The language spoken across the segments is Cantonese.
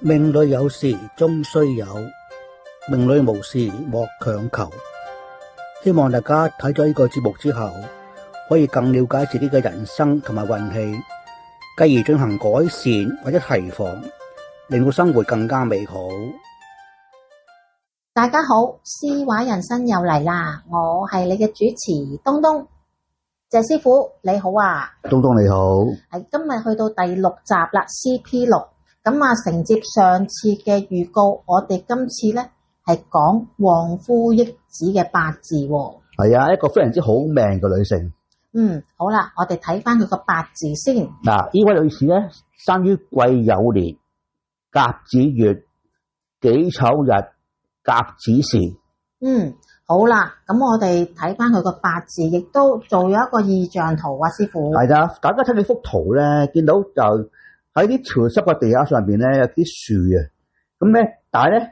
命裏有時終須有，命裏無時莫強求。希望大家睇咗呢個節目之後，可以更了解自己嘅人生同埋運氣，繼而進行改善或者提防，令到生活更加美好。大家好，詩畫人生又嚟啦，我係你嘅主持東東，謝師傅你好啊。東東你好。係今日去到第6集啦 ，CP6。咁啊，承接上次嘅預告，我哋今次咧係講旺夫益子嘅八字喎。係啊，一個非常之好命嘅女性。好啦，我哋睇翻佢個八字先。嗱，呢位女士咧，生於癸酉年甲子月己丑日甲子時。好啦，咁我哋睇翻佢個八字，亦都做咗一個意象圖啊，師傅。係啊，大家睇呢幅圖咧，見到就喺啲潮濕嘅地下上邊咧，有啲樹啊，咁咧，但係咧，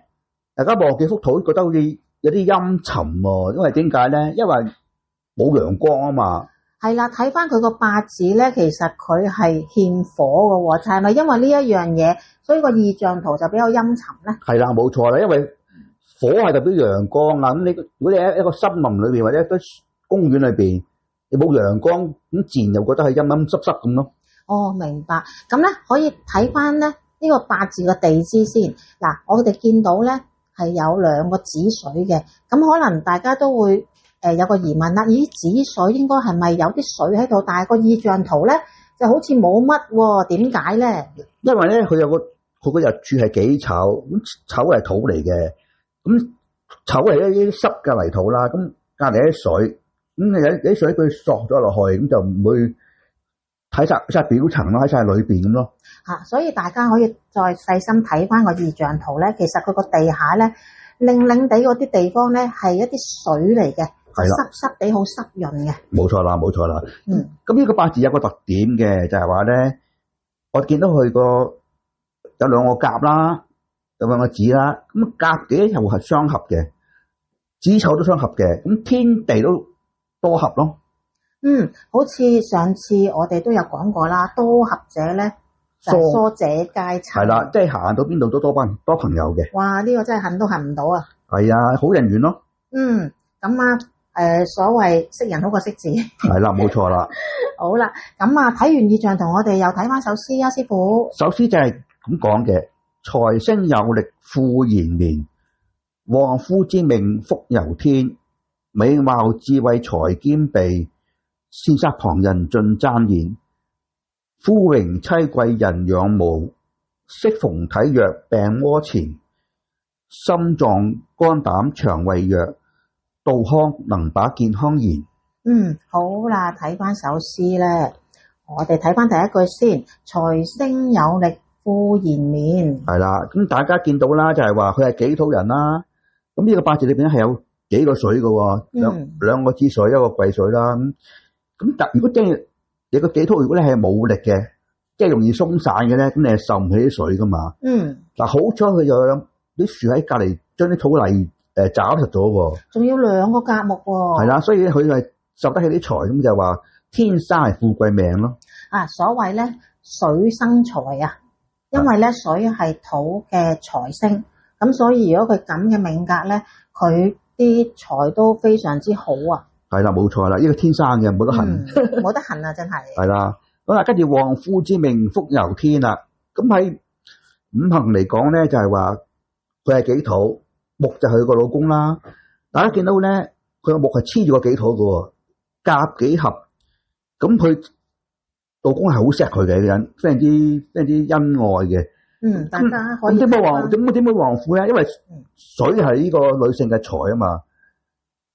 大家望幾幅圖，覺得好似有啲陰沉喎，因為點解咧？因為冇陽光啊嘛。係啦，睇翻佢個八字咧，其實佢係欠火嘅喎，就係咪因為呢一樣嘢，所以個意象圖就比較陰沉咧？係啦，冇錯啦，因為火係代表陽光啊。咁你如果你喺一個森林裏邊或者一個公園裏邊，你冇陽光，咁自然又覺得係陰陰濕濕咁咯。哦，明白。咁咧可以睇翻咧呢個八字嘅地支先。嗱，我哋見到咧係有2個子水嘅，咁可能大家都會有個疑問啦。咦，子水應該係咪有啲水喺度？但係個意象圖咧就好似冇乜喎，點解咧？因為咧佢個日柱係己丑，咁丑係土嚟嘅，咁丑係一啲濕嘅泥土啦，咁隔籬啲水，咁有啲水佢索咗落去，咁就唔會睇晒表層咯，喺晒裏邊咁咯。所以大家可以再細心睇翻個意象圖咧，其實佢個地下咧，令地嗰啲地方咧係一啲水嚟嘅，濕濕地好濕潤嘅。冇錯啦，冇錯啦。咁呢個八字有個特點嘅，就係話咧，我見到佢有2個甲啦，有2個子啦，咁甲己又係相合嘅，子丑都相合嘅，咁天地都多合咯。好似上次我哋都有講過啦，多合者咧就疏者皆親。係啦，即係行到邊度都多朋友嘅。哇，呢個真係恨都恨唔到啊！係啊，好人緣咯。咁啊，所謂識人好過識字。係啦，冇錯啦。好啦，咁啊，睇完意象圖，我哋又睇翻首詩啊，師傅。首詩就係咁講嘅：財星有力，富延綿；旺夫之命，福由天。美貌智慧才兼備，羨煞旁人盡讚言。夫榮妻貴人仰慕，適逢體弱病窩前。心臟肝膽腸胃弱，杜康能把健康延。好啦，睇翻首詩咧，我哋睇翻第一句先：財星有力，富延綿。係啦，咁大家見到啦，就係話佢係己土人啦。咁呢個八字裏邊係有幾個水嘅，兩個子水，一個癸水啦。咁但如果真係你個己土，如果你係冇力嘅，即係容易鬆散嘅咧，咁你係受唔起啲水噶嘛。嗱，好彩佢就有啲樹喺隔籬，將啲土泥抓實咗喎。仲要2個甲木喎。係啦，所以佢係受得起啲財，咁就話天生係富貴命咯。所謂咧水生財啊，因為咧水係土嘅財星，咁所以如果佢咁嘅命格咧，佢啲財都非常之好啊。係啦，冇錯啦，呢個天生嘅，冇得恨。冇得恨啊，真係。係啦，咁啊，跟住旺夫之命，福由天啦。咁喺五行嚟講咧，就係話佢係己土，木就係佢個老公啦。大家見到咧，佢個木係黐住個己土嘅，甲己合，咁佢老公係好錫佢嘅人，非常之恩愛嘅。大家可以點解旺夫咧？因為水係呢個女性嘅財啊嘛。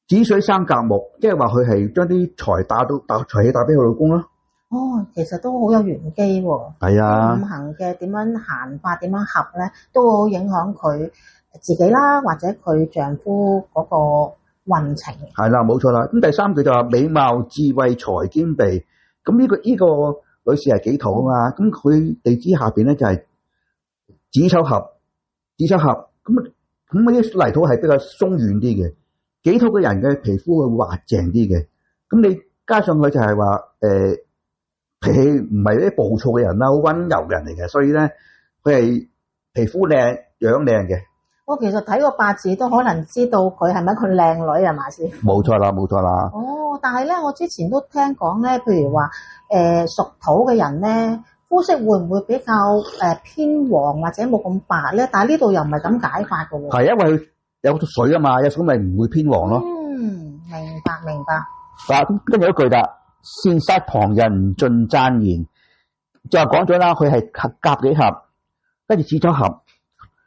子水生甲木，即係話佢係將啲財財氣帶俾佢老公咯。其實都好有玄機喎。係啊，五行嘅點樣行法，點樣合咧，都好影響佢自己啦，或者佢丈夫嗰個運程。係啦，冇錯啦。咁第三句就話美貌智慧才兼備。咁呢個女士係己土啊嘛，咁佢地支下邊咧就係子丑合，咁嗰啲泥土係比較鬆軟啲嘅。己土嘅人嘅皮膚會滑淨啲嘅，咁你加上佢就係話脾氣唔係啲暴躁嘅人啦，好溫柔嘅人嚟嘅，所以咧佢係皮膚靚，樣靚嘅。我其實睇個八字都可能知道佢係咪一個靚女係嘛先？冇錯啦，冇錯啦。哦，但係咧，我之前都聽講咧，譬如話屬土嘅人咧，膚色會唔會比較偏黃或者冇咁白咧？但係呢度又唔係咁解法㗎喎。係因為有水啊嘛，有水咪唔會偏黃咯。明白明白。嗱，跟住一句啦，羨煞旁人盡讚言，就講咗啦，佢係甲幾合，跟住子丑合，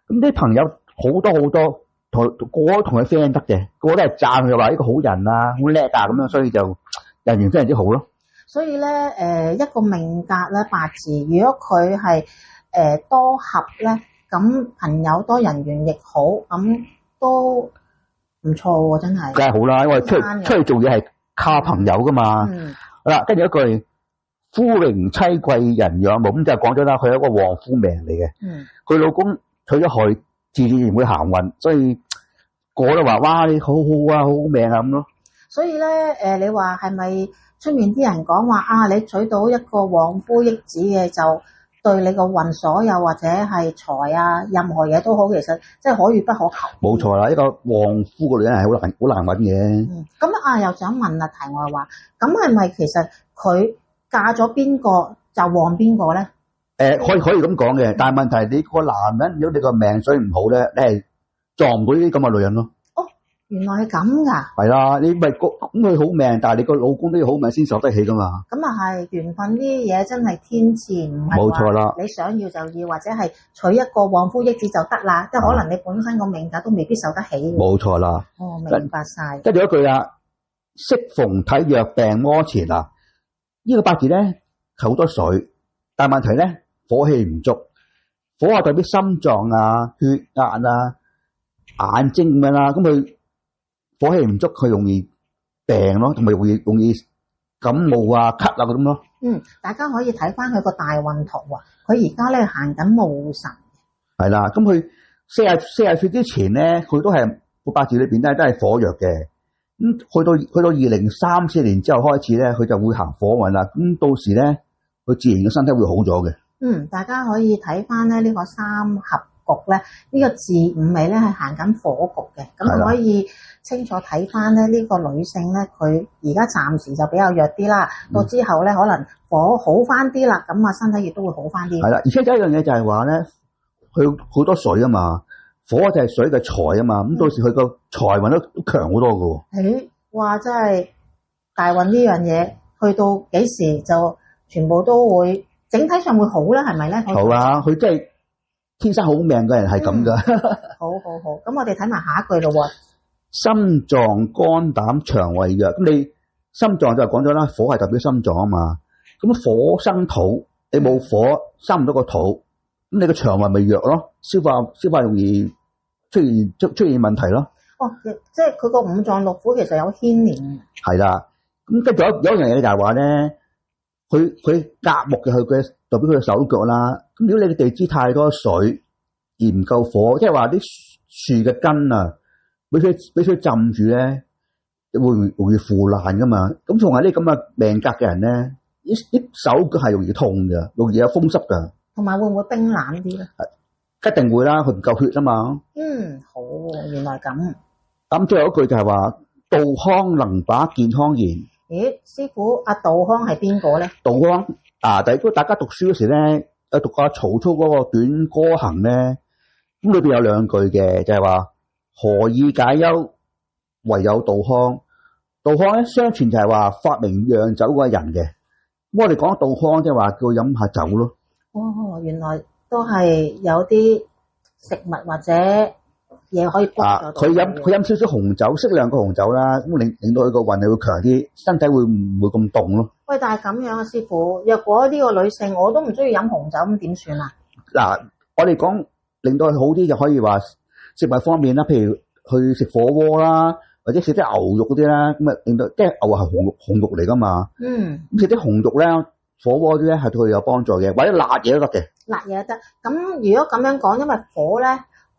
咁啲朋友好多好多，個個同佢 friend 得嘅，個個都係讚佢話呢個好人啊，好叻啊咁樣，所以就人緣非常之好咯。所以咧，一個命格咧八字，如果佢係多合咧，咁朋友多人緣亦好，咁都唔錯喎，真係。梗係好啦，因為出去做嘢係靠朋友噶嘛。好啦，跟住一句夫榮妻貴人仰慕，咁就講咗啦，佢係一個旺夫命嚟嘅。佢老公娶咗佢，自然會行運，所以個個都話哇你好好啊，好好命啊咁咯。所以咧，你話係咪出面啲人講話啊？你娶到一個旺夫益子嘅，就對你個運所有或者係財啊，任何嘢都好，其實即係可遇不可求。冇錯啦，一個旺夫個女人係好難揾嘅。咁又想問啦，題外話，咁係咪其實佢嫁咗邊個就旺邊個咧？可以咁講嘅，但係問題你個男人如果你個命水唔好咧，你係撞唔到呢啲咁嘅女人咯。原來係咁㗎。係啦，你咪咁佢好命，但係你個老公都要好命先受得起㗎嘛。咁啊係，緣分啲嘢真係天賜，唔係冇錯啦。你想要就要，或者係娶一個旺夫益子就得啦，即係可能你本身個命格都未必受得起。冇錯啦。明白晒。跟住一句啦，適逢體弱病魔前啊，呢個八字咧好多水，但係問題咧火氣唔足，火係代表心臟啊、血壓啊、眼睛咁樣啦，咁佢火氣唔足，佢容易病咯，同埋容易感冒啊、咳啊咁咯。大家可以睇翻佢個大運圖啊，佢而家咧行緊戊辰。係啦，咁佢40歲之前咧，佢都係個八字裏邊都係火弱嘅。咁去到2034年之後開始咧，佢就會行火運啦。咁到時咧，佢自然嘅身體會好咗嘅。大家可以睇翻咧呢個三合局咧，呢個字午未咧係行緊火局嘅，咁可以清楚睇翻咧呢個女性咧，佢而家暫時就比較弱啲啦。到之後咧，可能火好翻啲啦，咁啊身體亦都會好翻啲。係啦，而且有一樣嘢就係話咧，佢好多水啊嘛，火就係水嘅財啊嘛，咁到時佢個財運都強好多㗎。哇！真係大運呢樣嘢，去到幾時就全部都會整體上會好啦，係咪咧？好啊，佢真係天生好命嘅人係咁噶。好，咁我哋睇埋下一句咯喎。心臟、肝膽、腸胃弱，咁你心臟就講咗啦，火係代表心臟啊嘛。咁火生土，你冇火生唔到個土，咁你個腸胃咪弱咯，消化容易出現問題咯。即係佢個五臟六腑其實有牽連。係啦，咁跟住有一樣嘢就係話咧，佢甲木嘅，佢代表佢嘅手腳啦。咁如果你嘅地支太多水而唔夠火，即係話啲樹嘅根啊，俾水浸住咧，會容易腐爛噶嘛。咁同埋啲咁嘅命格嘅人咧，啲手腳係容易痛嘅，容易有風濕噶。同埋會唔會冰冷啲咧？一定會啦，佢唔夠血啊嘛。好，原來咁。咁最後一句就係話，杜康能把健康言。師傅，阿杜康係邊個咧？杜康大家讀書嗰時咧，讀過曹操嗰個《短歌行》咧，咁裏邊有兩句嘅，就係話何以解憂，唯有杜康。杜康咧，相傳就係話發明釀酒嗰個人嘅。咁我哋講杜康，即係話叫佢飲下酒咯。原來都係有啲食物或者嘢可以幫助到。佢飲少少紅酒，適量嘅紅酒啦，咁令到佢個運氣會強啲，身體會唔會咁凍咯？喂，但係咁樣啊，師傅，若果呢個女性我都唔中意飲紅酒，咁點算啊？我哋講令到佢好啲，就可以話食物方面啦，譬如去食火鍋啦，或者食啲牛肉嗰啲啦，咁啊令到即係牛係紅肉嚟噶嘛。咁食啲紅肉咧，火鍋啲咧係對佢有幫助嘅，或者辣嘢都得嘅。辣嘢得。咁如果咁樣講，因為火咧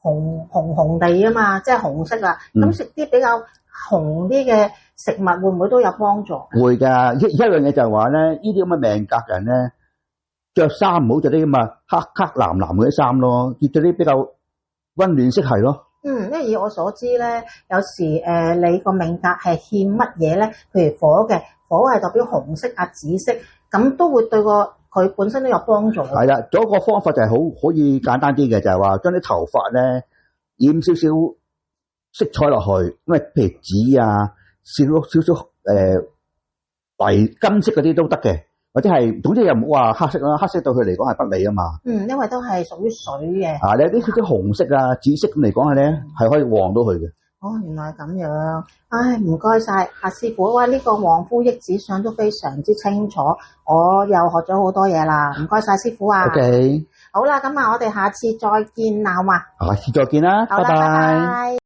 紅地啊嘛，即係紅色啊，咁食啲比較紅啲嘅食物會唔會都有幫助？會㗎，一樣嘢就係話咧，呢啲咁嘅命格人咧，着衫唔好着啲咁啊黑黑藍藍嗰啲衫咯，要着啲比較溫暖色系咯。因為以我所知咧，有時你個命格係欠乜嘢咧？譬如火嘅，火係代表紅色啊、紫色，咁都會對佢本身都有幫助。係啦，仲有一個方法就係可以簡單啲嘅，就係話將啲頭髮咧染少少色彩落去，因為譬如紫啊、少少白金色嗰啲都得嘅，或者係總之又唔好話黑色啦，黑色對佢嚟講係不利啊嘛。因為都係屬於水嘅。你有啲少少紅色啊、紫色咁嚟講係咧，係可以旺到佢嘅。哦，原來係咁樣。唉，唔該晒阿師傅，哇！呢個旺夫益子相都非常之清楚，我又學咗好多嘢啦。唔該晒師傅啊。OK。好啦，咁啊，我哋下次再見啦，好嘛？下次再見啦，拜拜。